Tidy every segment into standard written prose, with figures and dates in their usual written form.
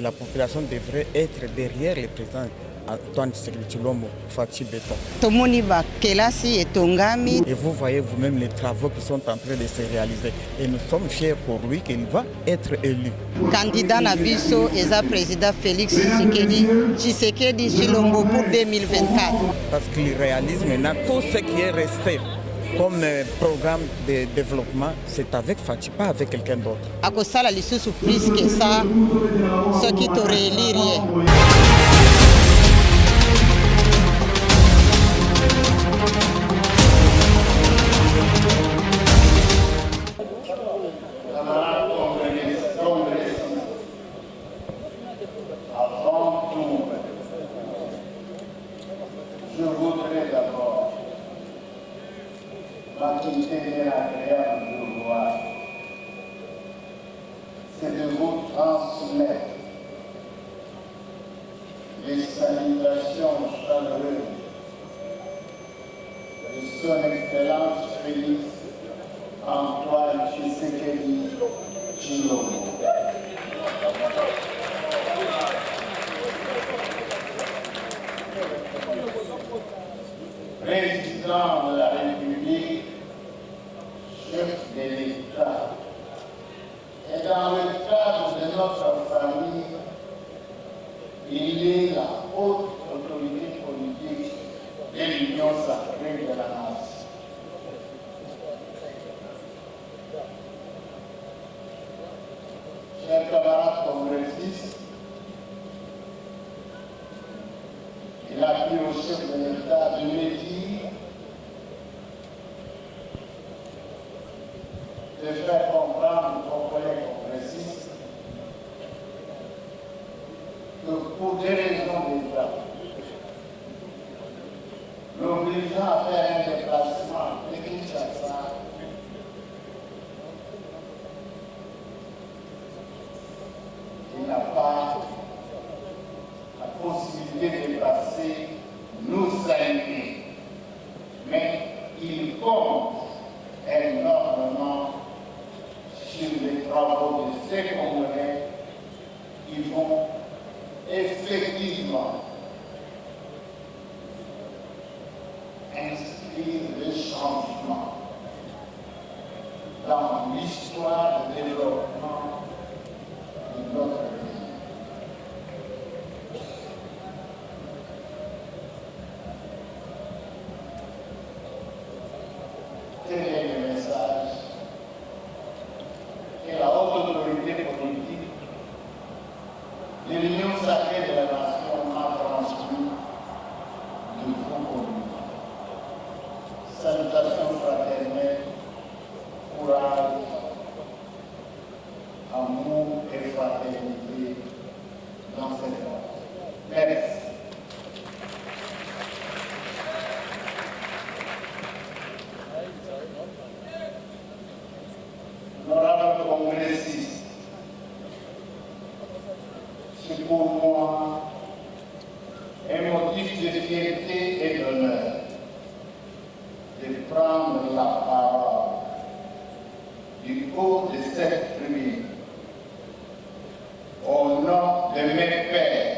la population devrait être derrière le président Antoine Tshisekedi Tshilombo Faci Beton. Et vous voyez vous-même les travaux qui sont en train de se réaliser. Et nous sommes fiers pour lui qu'il va être élu. Candidat Nabiso et président Félix Tshisekedi Tshilombo pour 2024. Parce qu'il réalise maintenant tout ce qui est resté comme programme de développement, c'est avec Faci, pas avec quelqu'un d'autre. À cause ça, la licence plus que ça, ce qui t'aurait élire. Avant tout, je voudrais d'abord l'activité bien agréable de voir, c'est de vous transmettre les salutations chaleureuses de son Excellence Félix Antoine Tshisekedi Tshilombo. Président de la République, chef de l'État, et dans le cadre de notre famille, il est la haute autorité politique de l'Union sacrée de la nation. Chers camarades congressistes, il a pris au chef de l'État de me dire, de faire comprendre aux collègues congressistes que pour des raisons d'État, l'obligeant à faire un déplacement de Kinshasa, il n'a pas la possibilité de passer nous saluer, mais il compte énormément sur les travaux de ces Congolais qui vont effectivement inscrire le changement dans l'histoire de développement de notre pays. Quel est le message que la haute autorité politique de l'Union sacrée de la nation a transmis de vous communément? Salutations fraternelles, courage, amour et fraternité dans cette monde. Merci. Honorable congressiste, c'est pour moi un motif de fierté et d'honneur de prendre la parole du haut de cette tribune au nom de mes pairs,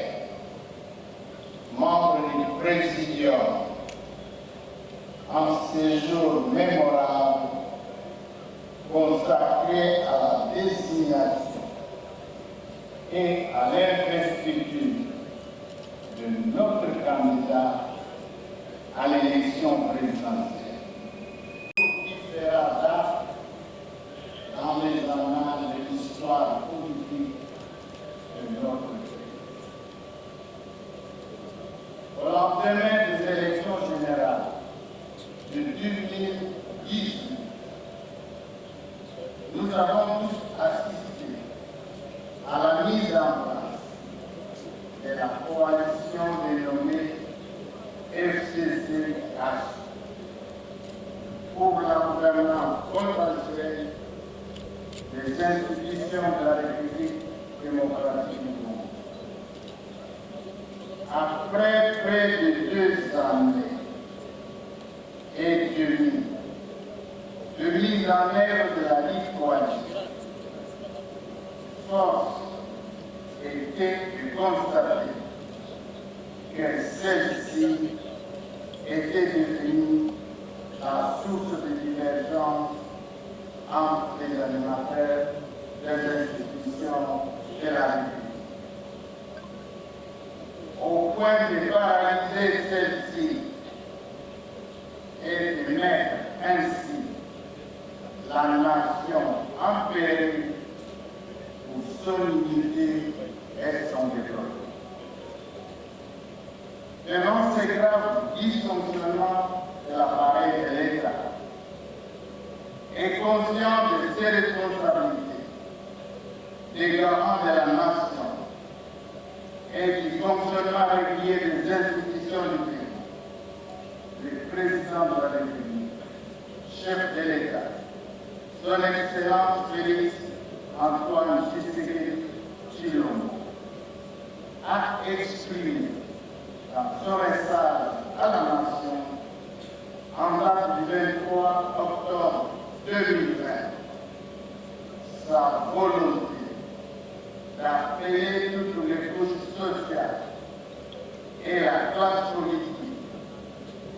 membres du Présidium, en ce jour mémorable consacré à la désignation et à l'investiture de notre candidat à l'élection présidentielle. Qui fera date dans les annales de l'histoire politique de notre pays. Au lendemain des élections générales de 2018, nous avons tous assisté à la mise en place de la coalition dénommée FCCH pour la gouvernance consensuelle des institutions de la République démocratique du Congo. Après près de 2 années et demie de mise en œuvre de la Ligue coalition, force était de constater que celle-ci était devenue la source de divergence entre les animateurs des institutions de la République, au point de paralyser celle-ci et de mettre ainsi la nation en péril pour son unité et son développement. Devant ces graves dysfonctionnements de l'appareil de l'État et conscient de ses responsabilités, des garants de la nation et du fonctionnement régulier des institutions du pays, le président de la République, chef de l'État, son Excellence Félix Antoine Tshisekedi Tshilombo, a exprimé dans son message à la nation en date du 23 octobre 2020 sa volonté d'appeler toutes les couches sociales et la classe politique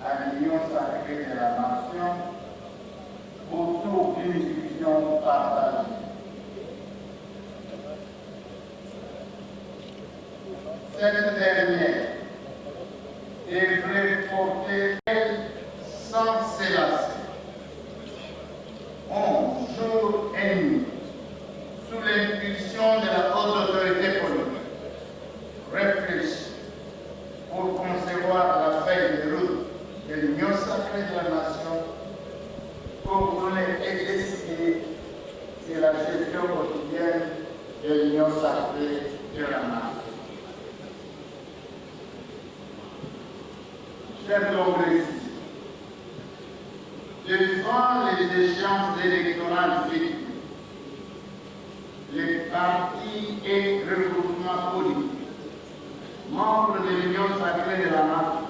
à l'union sacrée de la nation autour d'une vision partagée. Cette dernière devrait porter sans s'élasser, 11 jours et nuits, sous l'impulsion de la haute autorité politique, réfléchir pour concevoir la feuille de route de l'union sacrée de la nation, coordonner et décider sur la gestion quotidienne de l'union sacrée de la nation. Chers congressistes, devant les échéances électorales futures, les partis et regroupements politiques, membres de l'Union sacrée de la nation,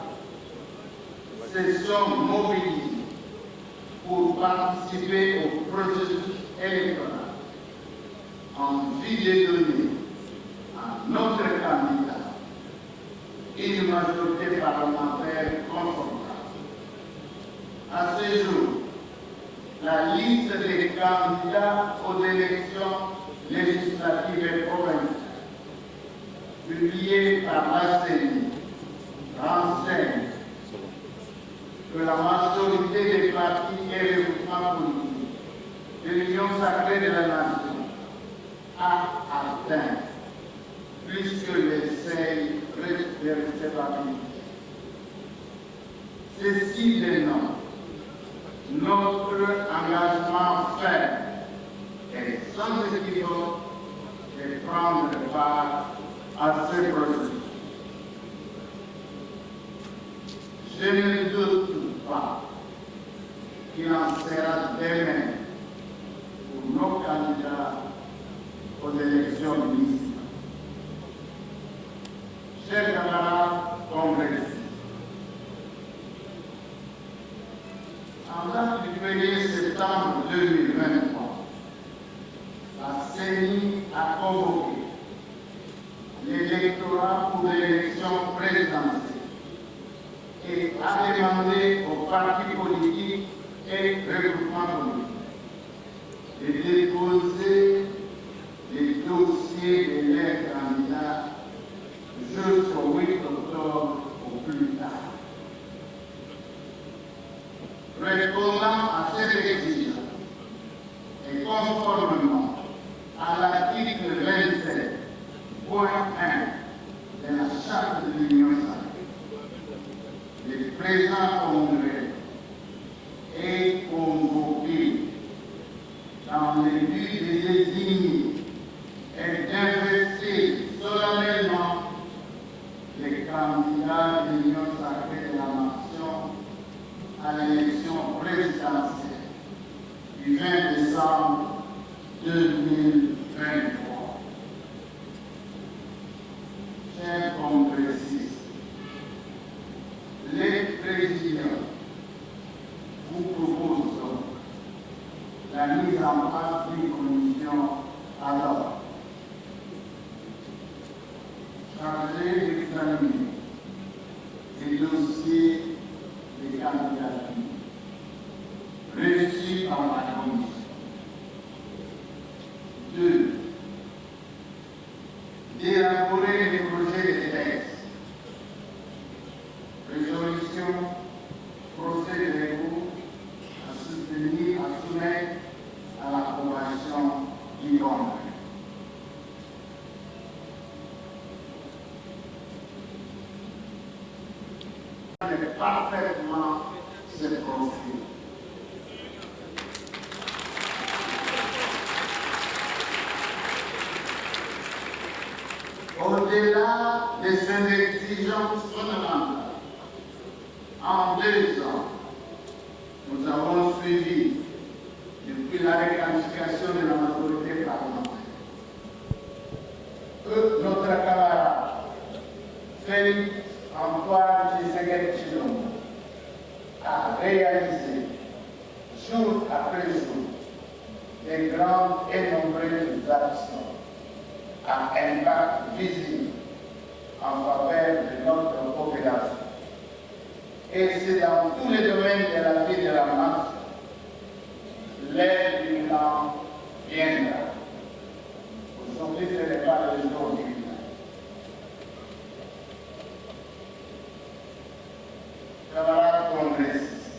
se sont mobilisés pour participer au processus électoral en vue de donner à notre candidat une majorité parlementaire confortable. À ce jour, la liste des candidats aux élections législatives et provinciales, publiée par la CENI, renseigne que la majorité des partis et regroupements politiques de l'Union sacrée de la nation a atteint plus que les seuils de recevabilité. Ceci dénonce notre engagement ferme et sans équivoque de prendre part à ce processus. Je ne doute pas qu'il en sera demain pour nos candidats aux élections municipales. Chers camarades congressistes, en date du 1er septembre 2023, la CENI a convoqué l'électorat pour l'élection présidentielle et a demandé aux partis politiques et regroupements politiques de déposer les dossiers de leurs candidats jusqu'au 8 octobre au plus tard. Répondant à cette exigence et conformément à l'article 27, point 1 de la Charte de l'Union sacrée, le présent congrès est convoqué dans le but de désigner et d'investir solennellement les candidats de l'Union sacrée de la nation à l'élection présidentielle du 20 décembre 2023. Chers congressistes, les présidents vous proposent donc la mise en place d'une commission ad hoc chargé d'examiner les dossiers des candidatures reçus par la commission. 2. D'élaborer les projets de textes, résolution, procès de recours à soutenir, à soumettre à l'approbation du Congrès. Parfaitement ce profil. Au-delà de ces exigences fondamentales, en 2 ans, nous avons suivi, depuis la requalification de la majorité parlementaire, que notre camarade Félix Antoine Tshisekedi Tshilombo a réalisé, jour après jour, des grandes et nombreuses actions à impact visible en faveur de notre population. Et c'est dans tous les domaines de la vie de la masse, l'aide du bilan viendra. Aujourd'hui, ce n'est pas le jour du bilan. Camarades congressistes,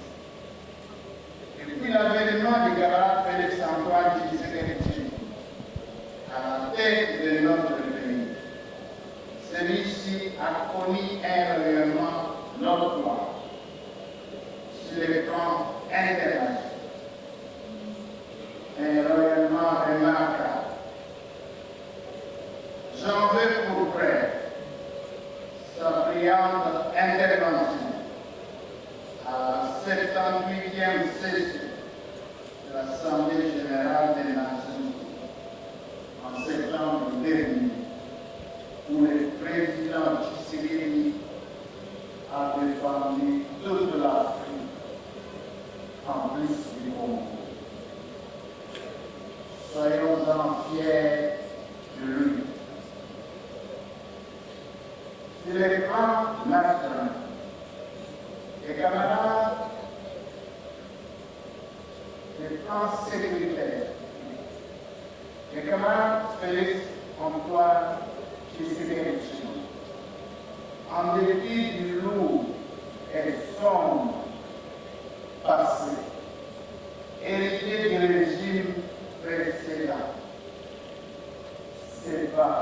depuis l'avènement du camarade Félix Antoine Tshisekedi Tshilombo à la tête de notre pays, celui-ci a connu un rayonnement notoire sur les plans internationaux, un rayonnement remarquable. J'en veux pour preuve sa brillante intervention à la 78e session de l'Assemblée générale des Nations Unies en septembre dernier, où le président Tshisekedi a défendu toute l'Afrique, en plus du Congo. Soyons-en fiers de lui. Sur les plans nationaux, les camarades, les plans sécuritaires, les camarades Félix Antoine Tshisekedi Tshilombo, en dépit du lourd et sombre passé, hérité du régime précédent, se bat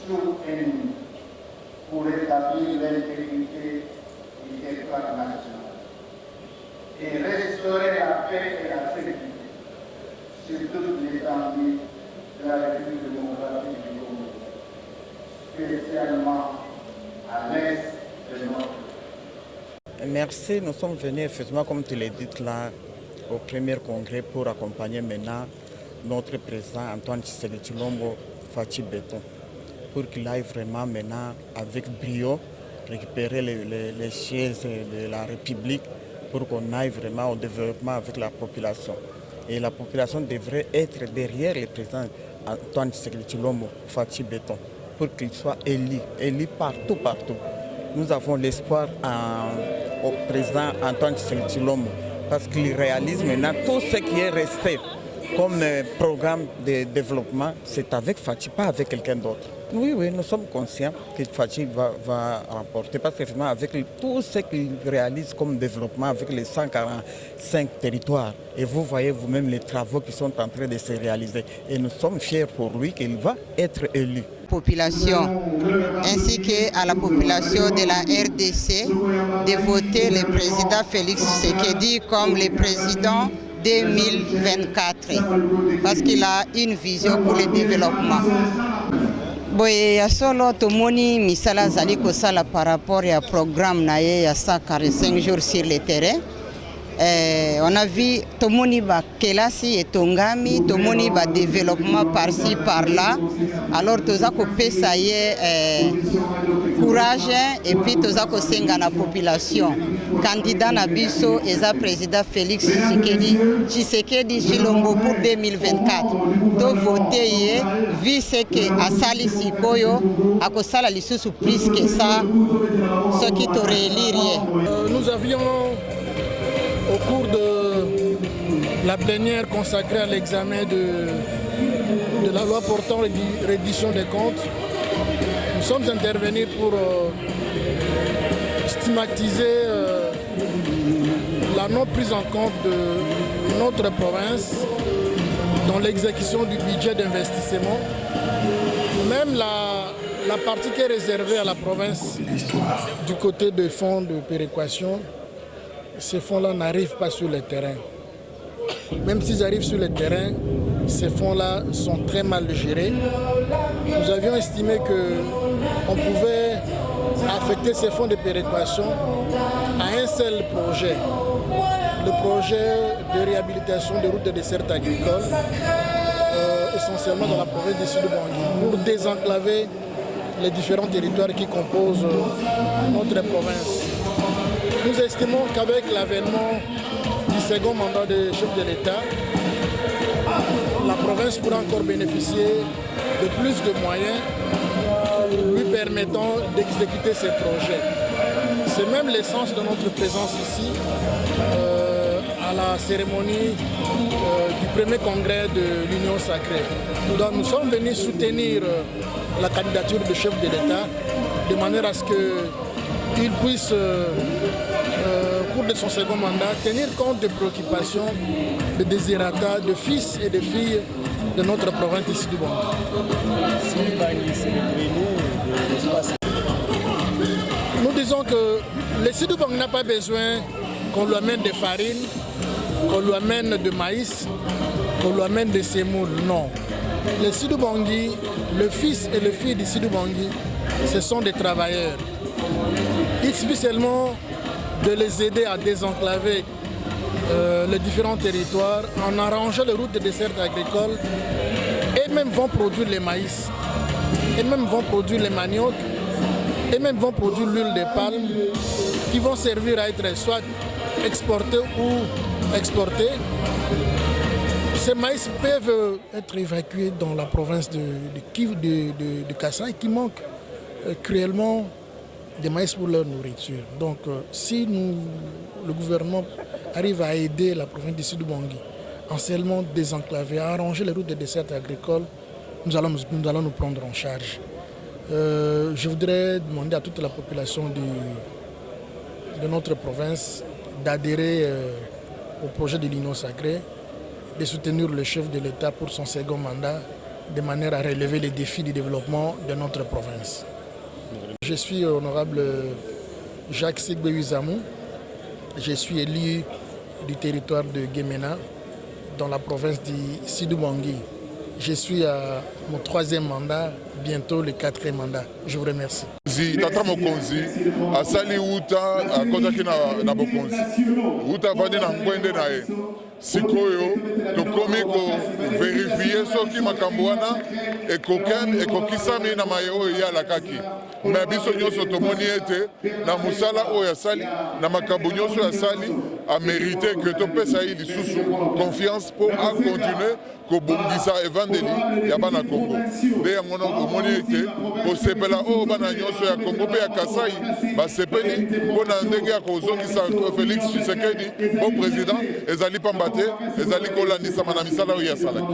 jour et nuit pour établir l'intégrité du territoire national et restaurer la paix et la sécurité sur toute l'étendue de la République démocratique du Congo, spécialement à l'est de notre pays. Merci, nous sommes venus effectivement, comme tu l'as dit là, au premier congrès pour accompagner maintenant notre président Antoine Tshisekedi Tshilombo Fachi Beton, pour qu'il aille vraiment maintenant avec brio récupérer les chaises de la République pour qu'on aille vraiment au développement avec la population. Et la population devrait être derrière le président Antoine Tshisekedi Tshilombo Fachi Beton pour qu'il soit élu partout. Nous avons l'espoir au président Antoine Tshisekedi Tshilombo parce qu'il réalise maintenant tout ce qui est resté comme programme de développement, c'est avec Fachi, pas avec quelqu'un d'autre. Oui, nous sommes conscients que Fachi va remporter parce qu'effectivement, avec tout ce qu'il réalise comme développement avec les 145 territoires, et vous voyez vous-même les travaux qui sont en train de se réaliser. Et nous sommes fiers pour lui qu'il va être élu. Population ainsi qu'à la population de la RDC de voter le président Félix Tshisekedi comme le président 2024 parce qu'il a une vision pour le développement. Boye solo tomoni misala zali kosala par rapport à programme naye ya 145 jours sur le terrain. On a vu tomoni ba kelasi etongami, tomoni ba développement par-ci par-là. Alors toza ko pesa ye courage et puis toza kosenga na population. Candidat na biso eza président Félix Tshisekedi Tshilombo pour 2024. To voter ye vu ce que asali sikoyo akosala lisusu plus que ça ce qui te réélire. Nous avions au cours de la plénière consacrée à l'examen de la loi portant reddition des comptes, nous sommes intervenus pour stigmatiser la non prise en compte de notre province dans l'exécution du budget d'investissement. Même la partie qui est réservée à la province du côté des fonds de péréquation, ces fonds-là n'arrivent pas sur le terrain. Même s'ils arrivent sur le terrain, ces fonds-là sont très mal gérés. Nous avions estimé qu'on pouvait affecter ces fonds de péréquation à un seul projet, le projet de réhabilitation des routes de desserte agricole, essentiellement dans la province du Sud-Bangui, pour désenclaver les différents territoires qui composent notre province. Nous estimons qu'avec l'avènement du second mandat de chef de l'État, la province pourra encore bénéficier de plus de moyens lui permettant d'exécuter ses projets. C'est même l'essence de notre présence ici à la cérémonie du premier congrès de l'Union sacrée. Donc, nous sommes venus soutenir la candidature du chef de l'État de manière à ce qu'il puisse, au cours de son second mandat, tenir compte des préoccupations, des désirata, de fils et de filles de notre province ici du Bangui. Nous disons que le Sud du Bangui n'a pas besoin qu'on lui amène de farine, qu'on lui amène de maïs, qu'on lui amène de semoule. Non. Le Sud du Bangui, le fils et le fille du Sud du Bangui, ce sont des travailleurs. Il suffit seulement de les aider à désenclaver les différents territoires en arrangeant les routes de desserte agricole. Et même vont produire les maïs, et même vont produire les maniocs, et même vont produire l'huile de palme qui vont servir à être soit exportés ou exportés. Ces maïs peuvent être évacués dans la province de Kasaï qui manque cruellement de maïs pour leur nourriture. Donc si le gouvernement arrive à aider la province du Sud-Bangui en seulement désenclaver, à arranger les routes de desserte agricole, nous allons nous prendre en charge. Je voudrais demander à toute la population de notre province d'adhérer au projet de l'Union sacrée, de soutenir le chef de l'État pour son second mandat, de manière à relever les défis du développement de notre province. Je suis honorable Jacques Sigbe-Uizamou. Je suis élu du territoire de Guémena, dans la province du Sud-Bangui. Je suis à mon 3e mandat, bientôt le 4e mandat. Je vous remercie. Tata Mokonzi, asali uta akozaki na bokonzi. Uta vandi na ngwende na ye. Sikoyo tokomi ko vérifier soki makambo wana ekokisami na maye oyo eyalakaki. Mais biso nyonso tomoni ete na musala oyo asali na makambo nyonso asali a mérité que topesa ye lisusu confiance pour a continuer kobongisa evandeli ya bana Congo. Nde yango omoni ete kosepela oyo bana nyonso ya Congo mpe ya Kasai basepeli mpona ndenge ya kozongisa Félix Tshisekedi bon président ezali pamba te ezali kolandisama na misala oyo asalaki.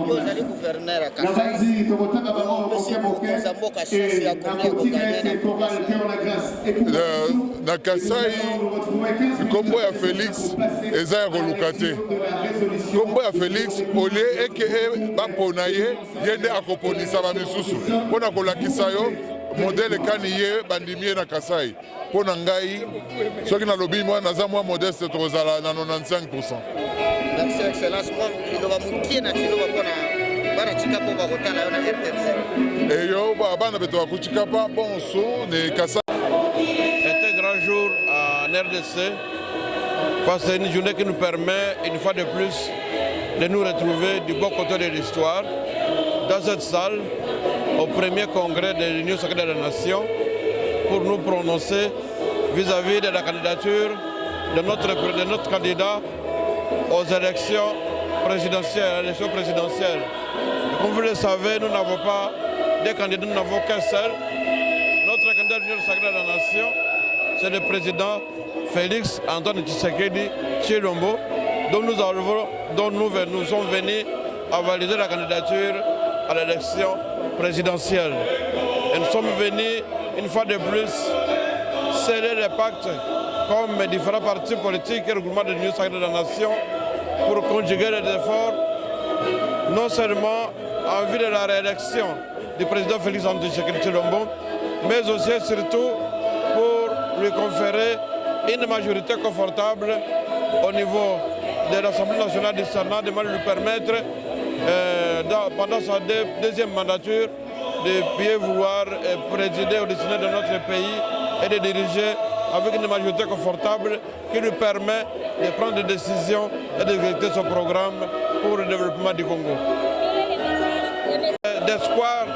Na Kasai kombo ya Félix eza ya koluka te. Kombo ya Félix olie eke bapona ye nde akoponisa bamisusu mpona kolakisa yo modele kani ye bandimi ye na Kasai. Mpona ngai soki nalobi mwa naza mwa modeste tokozala na 95%. Eyo bana beto bakuchikapa bonso ne Kasai. C'est un grand jour en RDC parce que c'est une journée qui nous permet une fois de plus de nous retrouver du bon côté de l'histoire dans cette salle au premier congrès de l'Union sacrée des nations pour nous prononcer vis-à-vis de la candidature de notre candidat aux élections présidentielles. Et comme vous le savez, nous n'avons pas des candidats, nous n'avons qu'un seul. Notre candidat de l'Union sacrée de la Nation, c'est le président Félix Antoine Tshisekedi Tshilombo, dont nous sommes venus à valider la candidature à l'élection présidentielle. Et nous sommes venus, une fois de plus, sceller les pactes comme différents partis politiques et le gouvernement de l'Union sacrée de la Nation pour conjuguer les efforts, non seulement en vue de la réélection du président Félix Antoine Tshisekedi Tshilombo, mais aussi et surtout pour lui conférer une majorité confortable au niveau de l'Assemblée nationale du Sénat, de lui permettre, pendant sa deuxième mandature, de bien vouloir présider au destin de notre pays et de diriger avec une majorité confortable qui lui permet de prendre des décisions et d'exécuter son programme pour le développement du Congo. D'espoir,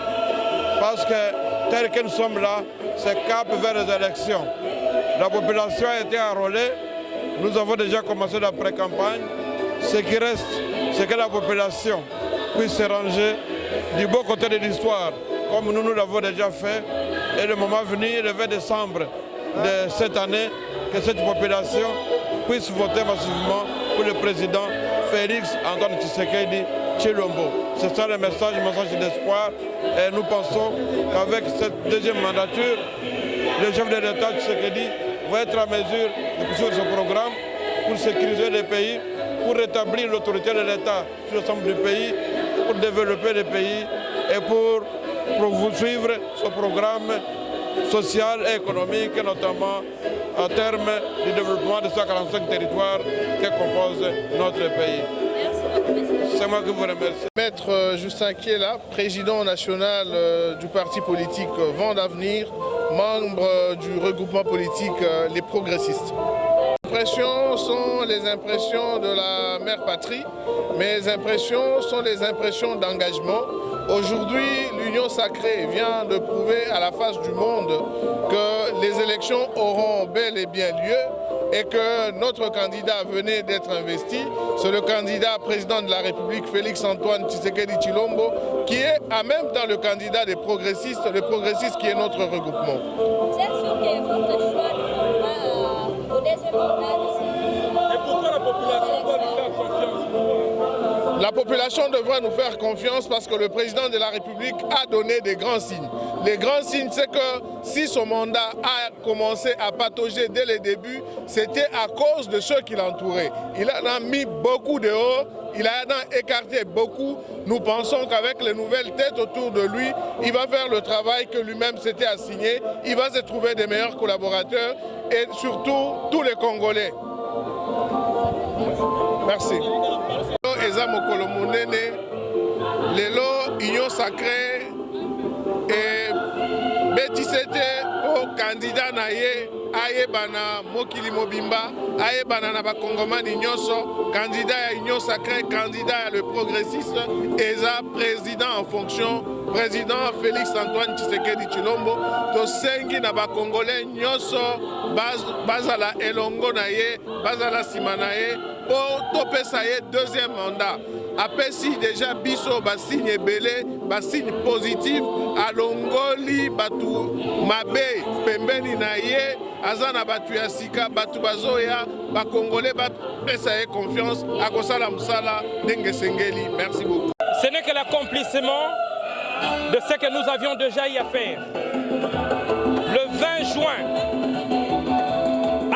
parce que tel que nous sommes là, c'est cap vers les élections. La population a été enrôlée, nous avons déjà commencé la pré-campagne. Ce qui reste, c'est que la population puisse se ranger du bon côté de l'histoire, comme nous l'avons déjà fait. Et le moment venu, le 20 décembre de cette année, que cette population puisse voter massivement pour le président Félix Antoine Tshisekedi Tshilombo. C'est ça le message d'espoir. Et nous pensons qu'avec cette deuxième mandature, le chef de l'État Tshisekedi va être en mesure de poursuivre ce programme pour sécuriser le pays, pour rétablir l'autorité de l'État sur l'ensemble du pays, pour développer le pays et pour poursuivre ce programme social et économique, notamment en termes du développement de 145 territoires qui composent notre pays. C'est moi qui vous remercie. Maître Justin Kiela, président national du parti politique Vent d'Avenir, membre du regroupement politique Les Progressistes. Les impressions sont les impressions de la mère patrie. Mes impressions sont les impressions d'engagement. Aujourd'hui, l'Union sacrée vient de prouver à la face du monde que les élections auront bel et bien lieu et que notre candidat venait d'être investi. C'est le candidat président de la République, Félix Antoine Tshisekedi Tshilombo, qui est en même temps le candidat des progressistes, le progressiste qui est notre regroupement. Vous êtes sûr que votre choix ne va au deuxième mandat de ces... Et pourquoi la population doit nous faire confiance? La population devrait nous faire confiance parce que le président de la République a donné des grands signes. Les grands signes, c'est que si son mandat a commencé à patauger dès le début, c'était à cause de ceux qui l'entouraient. Il en a mis beaucoup dehors, il en a écarté beaucoup. Nous pensons qu'avec les nouvelles têtes autour de lui, il va faire le travail que lui-même s'était assigné. Il va se trouver des meilleurs collaborateurs et surtout tous les Congolais. Merci. Eza mokolo monene lelo Union sacrée et betisete au candidat naye ayebana mokili mobimba ayebana na bakongomani nyonso candidat à Union sacrée, candidat à le progressiste eza président en fonction président Félix Antoine Tshisekedi Tshilombo tosengi na bakongolais nyonso bazala elongo naye bazala sima naye pour topesa ye deuxième mandat. Apesi déjà biso basigne ebele, basigne positif, alongoli batu mabe pembeni na ye, azana batu ya sika, batu bazoya, bakongole bapesa ye confiance, akosala musala ndenge sengeli. Merci beaucoup. Ce n'est que l'accomplissement de ce que nous avions déjà eu à faire. Le 20 juin,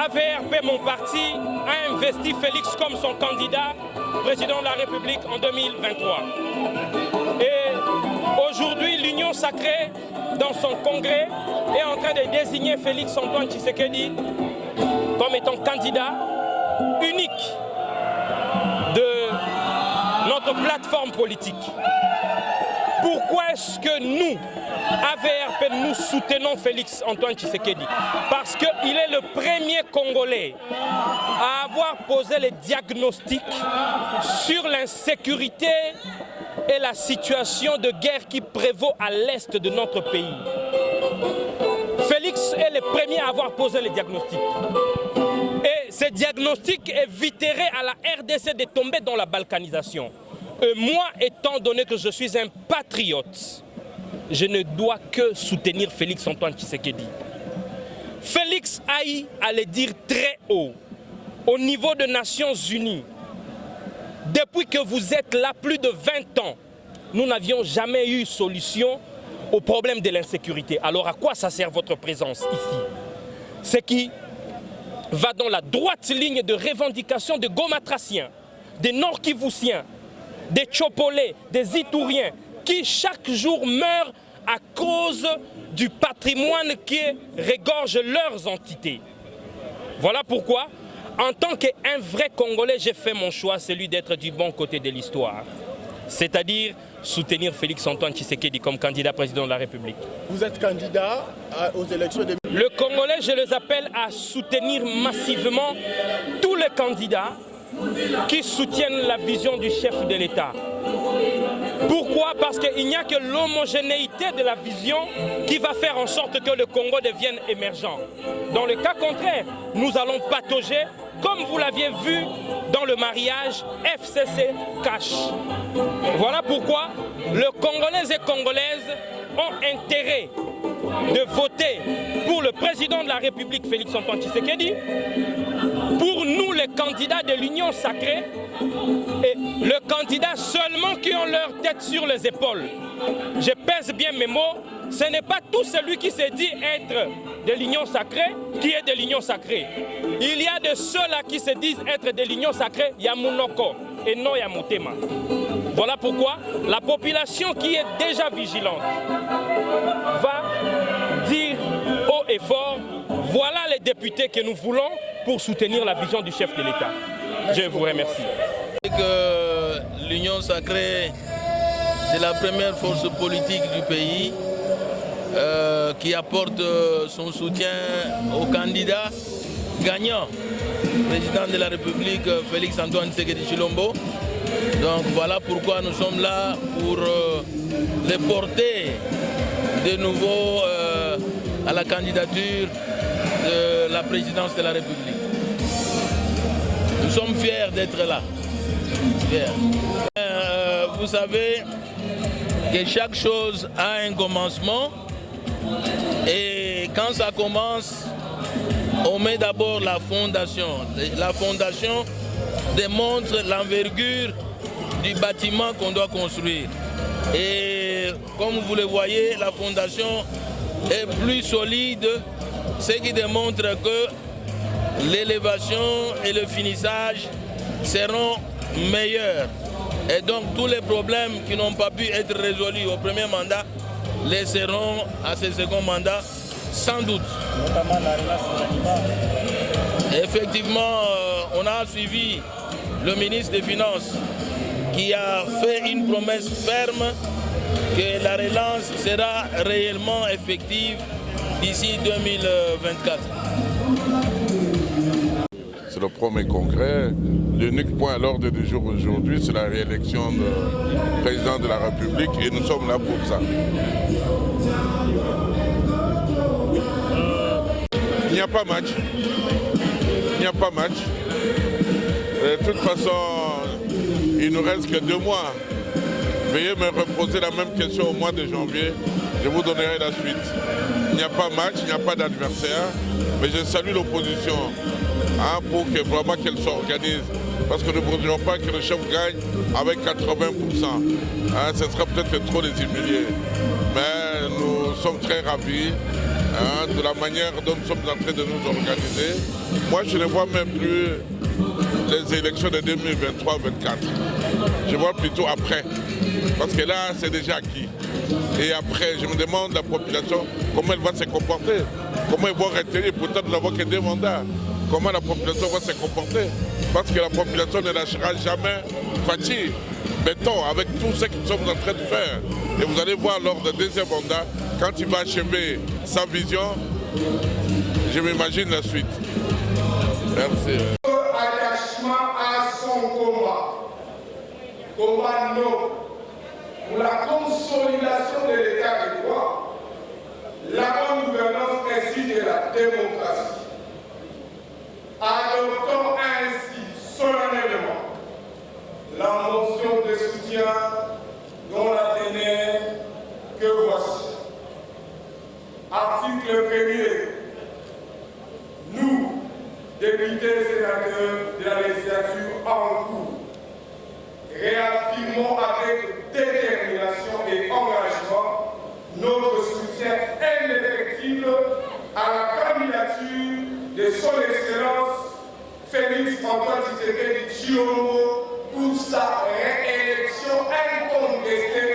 AVRP, mon parti, a investi Félix comme son candidat président de la République en 2023. Et aujourd'hui, l'Union sacrée, dans son congrès, est en train de désigner Félix Antoine Tshisekedi comme étant candidat unique de notre plateforme politique. Pourquoi est-ce que nous, AVRP, nous soutenons Félix Antoine Tshisekedi? Parce qu'il est le premier Congolais à avoir posé les diagnostics sur l'insécurité et la situation de guerre qui prévaut à l'est de notre pays. Félix est premiers à avoir posé le diagnostic. Et ce diagnostic éviterait à la RDC de tomber dans la balkanisation. Et moi, étant donné que je suis un patriote, je ne dois que soutenir Félix Antoine Tshisekedi. Félix aille à le dire très haut, au niveau des Nations Unies. Depuis que vous êtes là plus de 20 ans, nous n'avions jamais eu solution au problème de l'insécurité. Alors à quoi ça sert votre présence ici? Ce qui va dans la droite ligne de revendication des Gomatraciens, des Nord-Kivusiens, des Tchopolais, des Itouriens, qui chaque jour meurent à cause du patrimoine qui regorge leurs entités. Voilà pourquoi, en tant qu'un vrai Congolais, j'ai fait mon choix, celui d'être du bon côté de l'histoire. C'est-à-dire soutenir Félix Antoine Tshisekedi comme candidat président de la République. Vous êtes candidat aux élections de... Le Congolais, je les appelle à soutenir massivement tous les candidats qui soutiennent la vision du chef de l'État. Pourquoi? Parce qu'il n'y a que l'homogénéité de la vision qui va faire en sorte que le Congo devienne émergent. Dans le cas contraire, nous allons patauger, comme vous l'aviez vu dans le mariage FCC Cash. Voilà pourquoi les Congolais et Congolaises ont intérêt de voter pour le président de la République, Félix Antoine Tshisekedi, pour nous les candidats de l'Union sacrée, et le candidat seulement qui ont leur tête sur les épaules. Je pèse bien mes mots, ce n'est pas tout celui qui se dit être de l'Union sacrée qui est de l'Union sacrée. Il y a de ceux-là qui se disent être de l'Union sacrée, Yamunoko et non Yamutema. Voilà pourquoi la population qui est déjà vigilante va dire haut et fort, voilà les députés que nous voulons pour soutenir la vision du chef de l'État. Je vous remercie. L'Union sacrée, c'est la première force politique du pays qui apporte son soutien au candidat gagnant, président de la République Félix Antoine Tshisekedi Tshilombo. Donc voilà pourquoi nous sommes là pour les porter de nouveau à la candidature de la présidence de la République. Nous sommes fiers d'être là. Vous savez que chaque chose a un commencement et quand ça commence, on met d'abord la fondation. La fondation démontre l'envergure du bâtiment qu'on doit construire. Et comme vous le voyez, la fondation est plus solide, ce qui démontre que l'élévation et le finissage seront meilleurs. Et donc tous les problèmes qui n'ont pas pu être résolus au premier mandat les seront à ce second mandat sans doute. Notamment la relation animale. Effectivement, on a suivi le ministre des Finances qui a fait une promesse ferme que la relance sera réellement effective d'ici 2024. C'est le premier congrès. L'unique point à l'ordre du jour aujourd'hui, c'est la réélection du président de la République et nous sommes là pour ça. Il n'y a pas match. Il n'y a pas match. De toute façon, il ne nous reste que 2 mois. Veuillez me reposer la même question au mois de janvier. Je vous donnerai la suite. Il n'y a pas match, il n'y a pas d'adversaire. Mais je salue l'opposition pour que vraiment qu'elle s'organise. Parce que nous ne voudrions pas que le chef gagne avec 80%. Ce sera peut-être trop les humilier. Mais nous sommes très ravis de la manière dont nous sommes en train de nous organiser. Moi, je ne vois même plus les élections de 2023-2024. Je vois plutôt après. Parce que là, c'est déjà acquis. Et après, je me demande la population, comment elle va se comporter. Comment ils vont retenir. Pourtant, nous n'avons que 2 mandats. Comment la population va se comporter. Parce que la population ne lâchera jamais Fathi, Béton, avec tout ce que nous sommes en train de faire. Et vous allez voir lors du 2e mandat, quand il va achever sa vision, je m'imagine la suite. Merci. Attachement à son combat noble pour la consolidation de l'état de droit, la bonne gouvernance ainsi que la démocratie. Adoptons ainsi solennellement la motion de soutien dont la teneur que voici. Article 1er. Nous, députés et sénateurs de la législature en cours, réaffirmons avec détermination et engagement notre soutien indéfectible à la candidature de son Excellence Félix Antoine Tshisekedi Tshilombo pour sa réélection incontestée